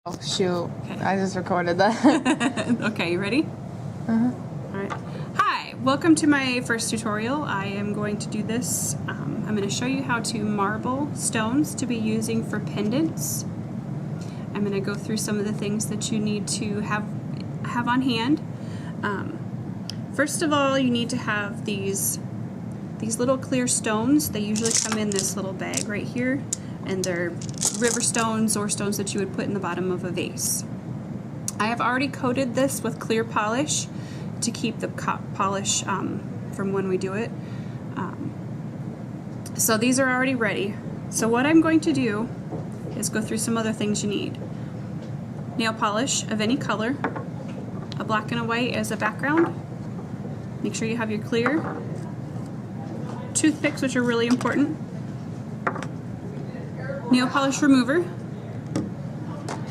Oh, shoot. Okay. I just recorded that. Okay, you ready? Uh-huh. Alright. Hi, welcome to my first tutorial. I am going to do this. I'm going to show you how to marble stones to be using for pendants. I'm going to go through some of the things that you need to have on hand. First of all, you need to have these little clear stones. They usually come in this little bag right here, and they're river stones or stones that you would put in the bottom of a vase. I have already coated this with clear polish to keep the polish from when we do it. So these are already ready. So what I'm going to do is go through some other things you need. Nail polish of any color, a black and a white as a background. Make sure you have your clear. Toothpicks, which are really important. Nail polish remover.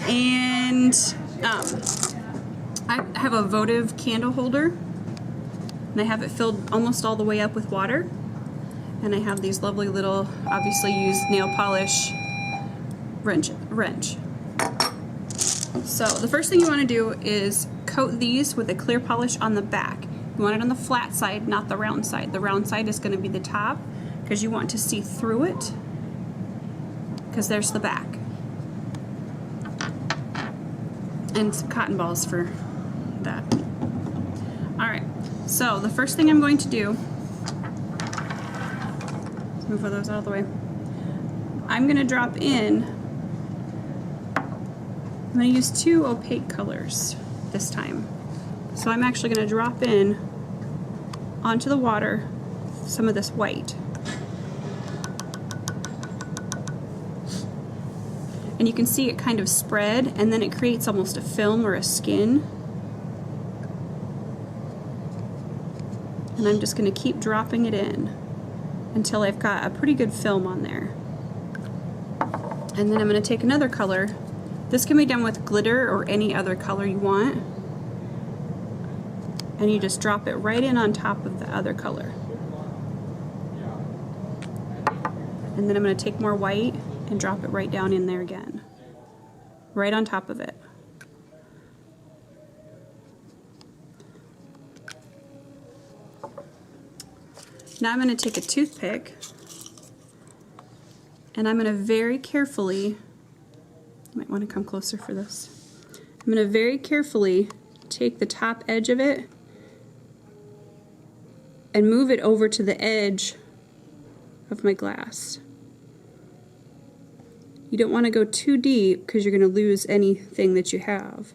And I have a votive candle holder, and I have it filled almost all the way up with water. And I have these lovely little, obviously used nail polish wrench. So the first thing you want to do is coat these with a clear polish on the back. You want it on the flat side, not the round side. The round side is going to be the top because you want to see through it, because there's the back. And some cotton balls for that. Alright, so the first thing I'm going to do, let's move those out of the way. I'm going to drop in, I'm going to use two opaque colors this time. So I'm actually going to drop in onto the water some of this white. And you can see it kind of spread, and then it creates almost a film or a skin. And I'm just going to keep dropping it in until I've got a pretty good film on there. And then I'm going to take another color. This can be done with glitter or any other color you want. And you just drop it right in on top of the other color. And then I'm going to take more white and drop it right down in there again, right on top of it. Now I'm going to take a toothpick, and I'm going to very carefully, you might want to come closer for this, I'm going to very carefully take the top edge of it and move it over to the edge of my glass. You don't want to go too deep because you're going to lose anything that you have.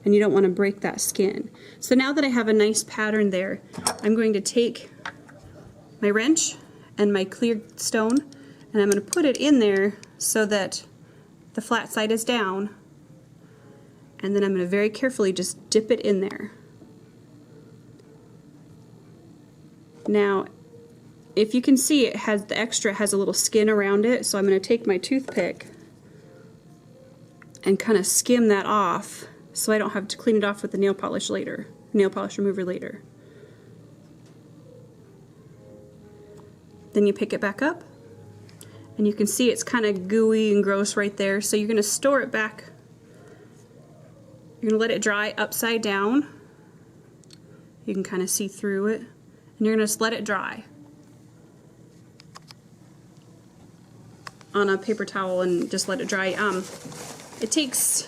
And you don't want to break that skin. So now that I have a nice pattern there, I'm going to take my wrench and my clear stone, and I'm going to put it in there so that the flat side is down. And then I'm going to very carefully just dip it in there. Now, if you can see, it has the extra has a little skin around it, so I'm going to take my toothpick and kind of skim that off so I don't have to clean it off with the nail polish remover later. Then you pick it back up, and you can see it's kind of gooey and gross right there, so you're going to store it back. You're going to let it dry upside down. You can kind of see through it, and you're going to just let it dry on a paper towel and just let it dry. It takes,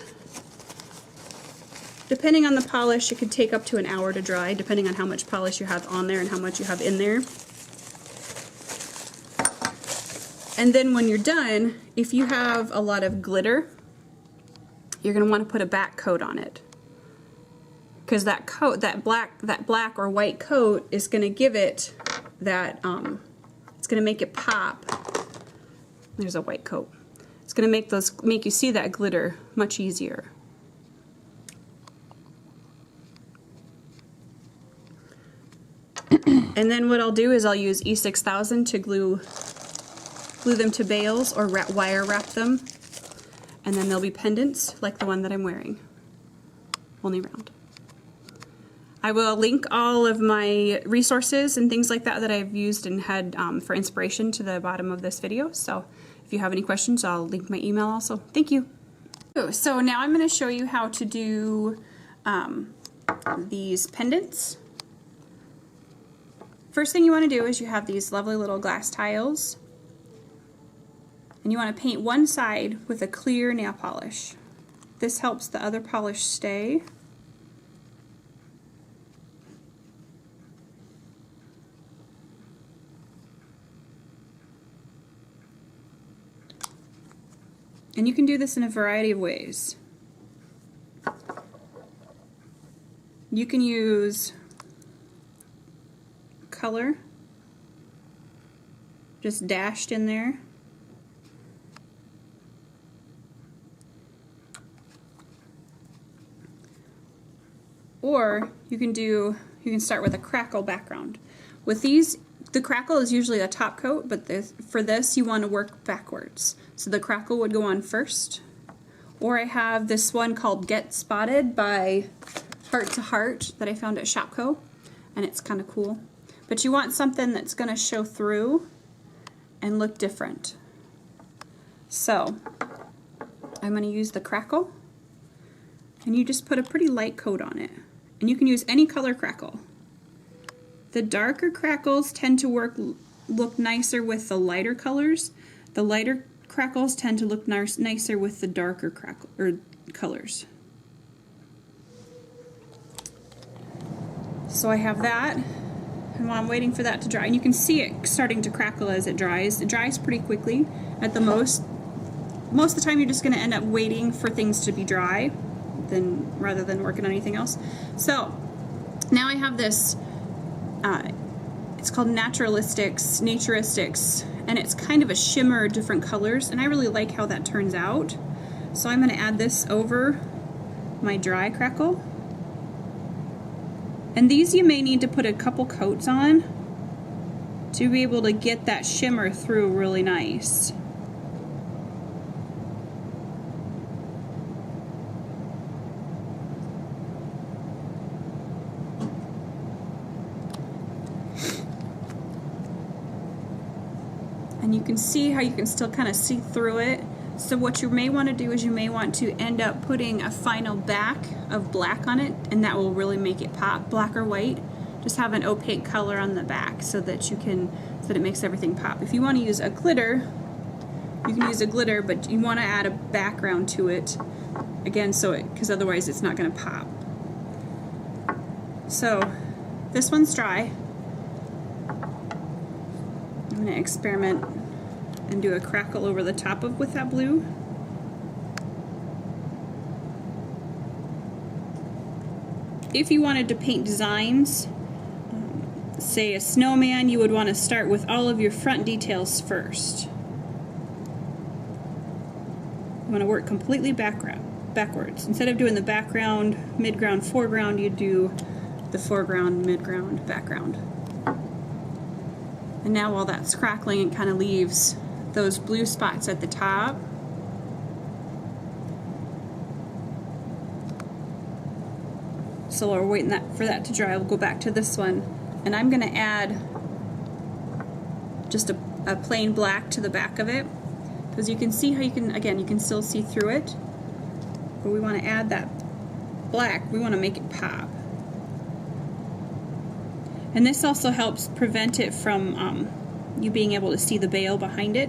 depending on the polish, it could take up to an hour to dry, depending on how much polish you have on there and how much you have in there. And then when you're done, if you have a lot of glitter, you're going to want to put a back coat on it, because that coat, that black or white coat, is going to give it that, it's going to make it pop. There's a white coat. It's going to make you see that glitter much easier. And then what I'll do is I'll use E6000 to glue them to bales or wire wrap them, and then they'll be pendants like the one that I'm wearing, only round. I will link all of my resources and things like that that I've used and had for inspiration to the bottom of this video. So if you have any questions, I'll link my email also. Thank you. So now I'm going to show you how to do these pendants. First thing you want to do is you have these lovely little glass tiles, and you want to paint one side with a clear nail polish. This helps the other polish stay. And you can do this in a variety of ways. You can use color, just dashed in there. Or you can start with a crackle background. With these, the crackle is usually a top coat, but for this you want to work backwards. So the crackle would go on first. Or I have this one called Get Spotted by Heart to Heart that I found at Shopko, and it's kind of cool. But you want something that's going to show through and look different. So I'm going to use the crackle, and you just put a pretty light coat on it. And you can use any color crackle. The darker crackles tend to look nicer with the lighter colors. The lighter crackles tend to look nicer with the darker colors. So I have that, and while I'm waiting for that to dry, and you can see it starting to crackle as it dries. It dries pretty quickly. At the most of the time you're just going to end up waiting for things to be dry rather than working on anything else. So now I have this, it's called Naturistics, and it's kind of a shimmer of different colors, and I really like how that turns out. So I'm going to add this over my dry crackle. And these you may need to put a couple coats on to be able to get that shimmer through really nice. And you can see how you can still kind of see through it. So what you may want to do is you may want to end up putting a final back of black on it, and that will really make it pop. Black or white, just have an opaque color on the back so that it makes everything pop. If you want to use a glitter, you can use a glitter, but you want to add a background to it again, because otherwise it's not going to pop. So this one's dry. I'm going to experiment and do a crackle over the top with that blue. If you wanted to paint designs, say a snowman, you would want to start with all of your front details first. You want to work completely backwards. Instead of doing the background, midground, foreground, you do the foreground, midground, background. And now while that's crackling, it kind of leaves those blue spots at the top. So while we're waiting for that to dry, we'll go back to this one, and I'm going to add just a plain black to the back of it, because you can see how you can still see through it, but we want to add that black. We want to make it pop. And this also helps prevent it from you being able to see the bail behind it.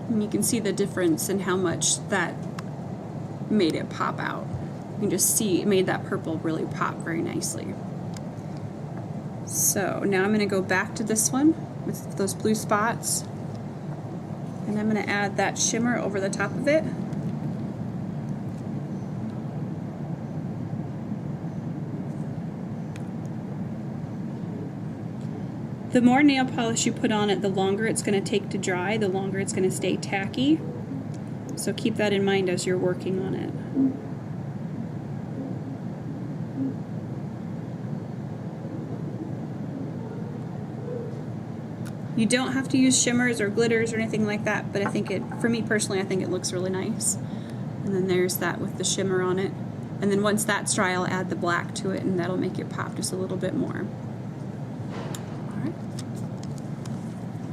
And you can see the difference in how much that made it pop out. You can just see it made that purple really pop very nicely. So now I'm going to go back to this one with those blue spots, and I'm going to add that shimmer over the top of it. The more nail polish you put on it, the longer it's going to take to dry, the longer it's going to stay tacky. So keep that in mind as you're working on it. You don't have to use shimmers or glitters or anything like that, but I think for me personally, I think it looks really nice. And then there's that with the shimmer on it. And then once that's dry, I'll add the black to it, and that'll make it pop just a little bit more.